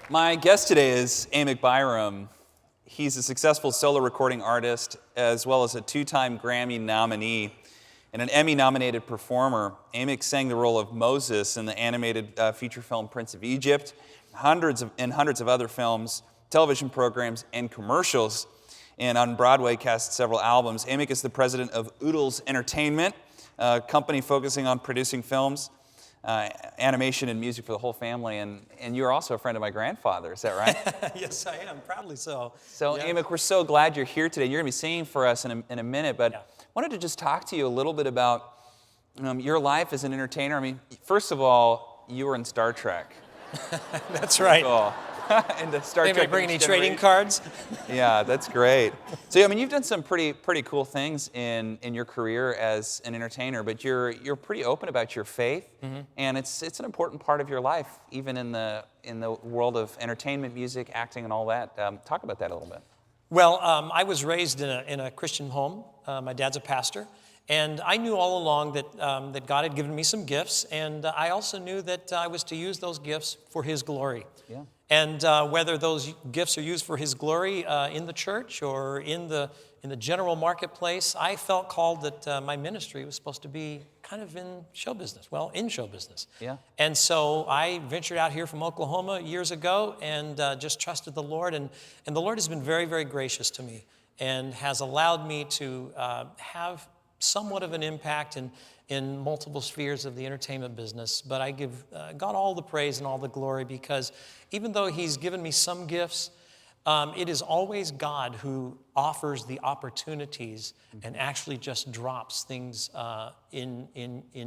My guest today is Amick Byram. He's a successful solo recording artist, as well as a two-time Grammy nominee and an Emmy-nominated performer. Amick sang the role of Moses in the animated feature film Prince of Egypt, hundreds of other films, television programs, and commercials. And on Broadway, cast several albums. Amick is the president of Oodles Entertainment, a company focusing on producing films, animation and music for the whole family, and you're also a friend of my grandfather, is that right? Yes, I am, proudly so. So, yeah. Amick, we're so glad you're here today. You're going to be singing for us in a minute, but Yeah. wanted to just talk to you a little bit about your life as an entertainer. I mean, first of all, you were in Star Trek. That's right. Cool. And the Star Anybody Trek bring any Next trading Generation. cards? Yeah, that's great. So, I mean, you've done some pretty cool things in your career as an entertainer, but you're pretty open about your faith, and it's an important part of your life, even in the world of entertainment, music, acting, and all that. Talk about that a little bit. Well, I was raised in a Christian home. My dad's a pastor, and I knew all along that God had given me some gifts, and I also knew that I was to use those gifts for His glory. Yeah. And whether those gifts are used for His glory in the church or in the general marketplace, I felt called that my ministry was supposed to be kind of in show business. Well, in show business. Yeah. And so I ventured out here from Oklahoma years ago and just trusted the Lord. And the Lord has been very, very gracious to me and has allowed me to have somewhat of an impact in multiple spheres of the entertainment business. But I give God all the praise and all the glory, because even though He's given me some gifts, it is always God who offers the opportunities and actually just drops things in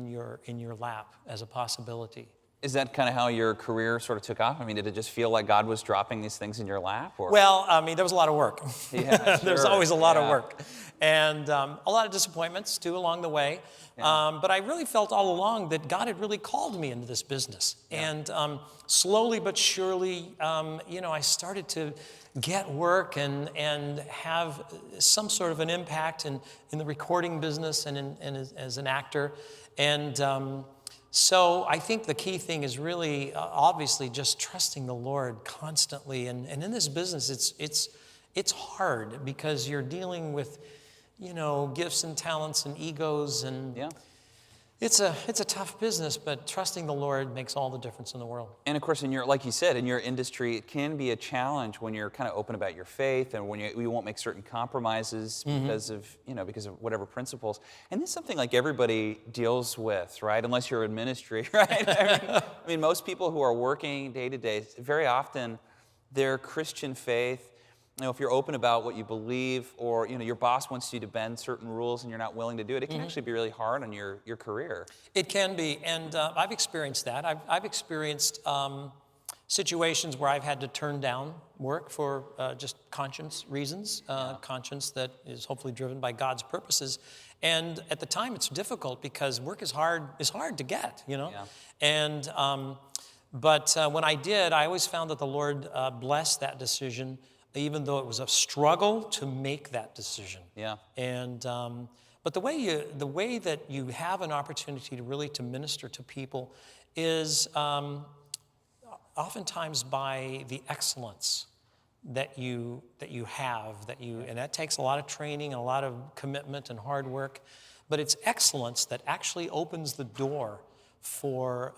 your lap as a possibility. Is that kind of how your career sort of took off? I mean, did it just feel like God was dropping these things in your lap? Or? Well, I mean, there was a lot of work. Yeah, There's sure. always a lot of work. And a lot of disappointments, too, along the way. Yeah. But I really felt all along that God had really called me into this business. Yeah. And slowly but surely, I started to get work and have some sort of an impact in the recording business and as an actor. And so I think the key thing is really, obviously, just trusting the Lord constantly. And in this business, it's hard because you're dealing with, gifts and talents and egos, and Yeah. it's a tough business. But trusting the Lord makes all the difference in the world. And of course, like you said, in your industry, it can be a challenge when you're kind of open about your faith and when you won't make certain compromises because of whatever principles. And this is something like everybody deals with, right? Unless you're in ministry, right? I mean, most people who are working day to day, very often their Christian faith, if you're open about what you believe, or your boss wants you to bend certain rules and you're not willing to do it, it can actually be really hard on your career. It can be, and I've experienced that. I've experienced situations where I've had to turn down work for just conscience reasons, conscience that is hopefully driven by God's purposes. And at the time, it's difficult because work is hard to get, Yeah. And but when I did, I always found that the Lord blessed that decision, even though it was a struggle to make that decision. Yeah. And but the way that you have an opportunity to minister to people is oftentimes by the excellence that you have, and that takes a lot of training and a lot of commitment and hard work. But it's excellence that actually opens the door for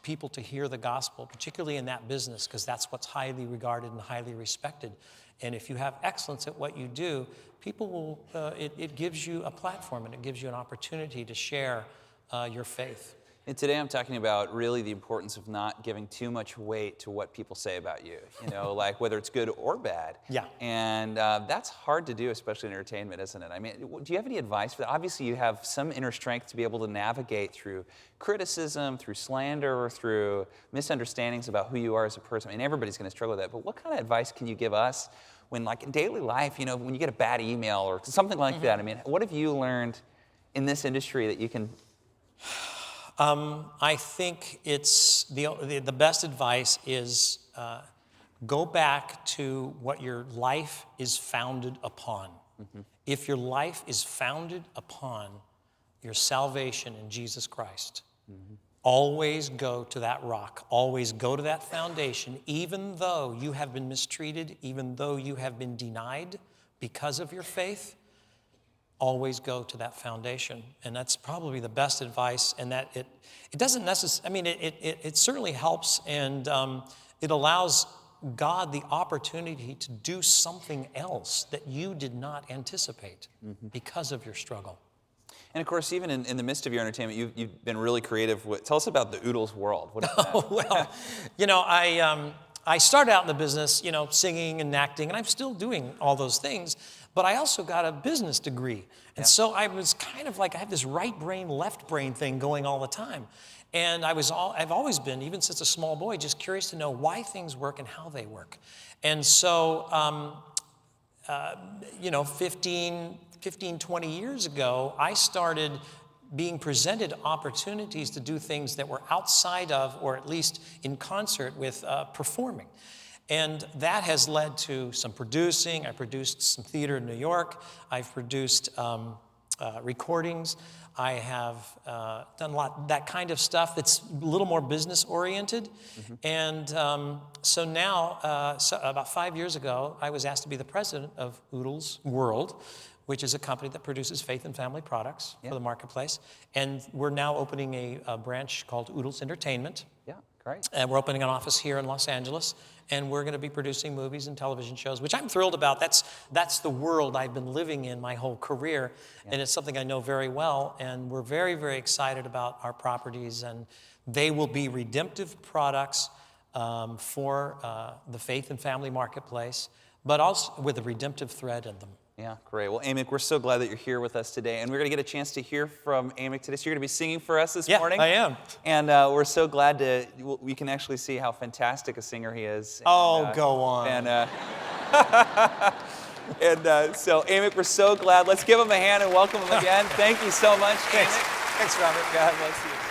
people to hear the gospel, particularly in that business, because that's what's highly regarded and highly respected. And if you have excellence at what you do, people will, it gives you a platform and it gives you an opportunity to share your faith. And today I'm talking about really the importance of not giving too much weight to what people say about you, like whether it's good or bad. Yeah. And that's hard to do, especially in entertainment, isn't it? I mean, do you have any advice for that? Obviously, you have some inner strength to be able to navigate through criticism, through slander, through misunderstandings about who you are as a person. I mean, everybody's going to struggle with that. But what kind of advice can you give us when, like in daily life, when you get a bad email or something like that? I mean, what have you learned in this industry that you can... I think it's the best advice is go back to what your life is founded upon. If your life is founded upon your salvation in Jesus Christ, always go to that rock. Always go to that foundation, even though you have been mistreated, even though you have been denied because of your faith. Always go to that foundation. And that's probably the best advice, and that it doesn't necessarily, I mean, it certainly helps, and it allows God the opportunity to do something else that you did not anticipate because of your struggle. And of course, even in the midst of your entertainment, you've been really creative. Tell us about the Oodles world. What is that? Oh, well, you know, I started out in the business, you know, singing and acting, and I'm still doing all those things, but I also got a business degree. And so I was kind of like, I have this right brain, left brain thing going all the time. And I've always been, even since a small boy, just curious to know why things work and how they work. And so, you know, 15, 20 years ago, I started being presented opportunities to do things that were outside of, or at least in concert with, performing. And that has led to some producing. I produced some theater in New York. I've produced recordings. I have done a lot that kind of stuff that's a little more business oriented. And so now, about 5 years ago, I was asked to be the president of Oodles World, which is a company that produces faith and family products for the marketplace. And we're now opening a branch called Oodles Entertainment. Yeah, great. And we're opening an office here in Los Angeles. And we're going to be producing movies and television shows, which I'm thrilled about. That's the world I've been living in my whole career. And it's something I know very well. And we're very, very excited about our properties. And they will be redemptive products for the faith and family marketplace, but also with a redemptive thread in them. Yeah, great. Well, Amick, we're so glad that you're here with us today. And we're going to get a chance to hear from Amick today. So you're going to be singing for us this morning? Yeah, I am. And we're so glad we can actually see how fantastic a singer he is. And, Go on. And, so, Amick, we're so glad. Let's give him a hand and welcome him again. Thank you so much, Amick. Thanks, Robert. God bless you.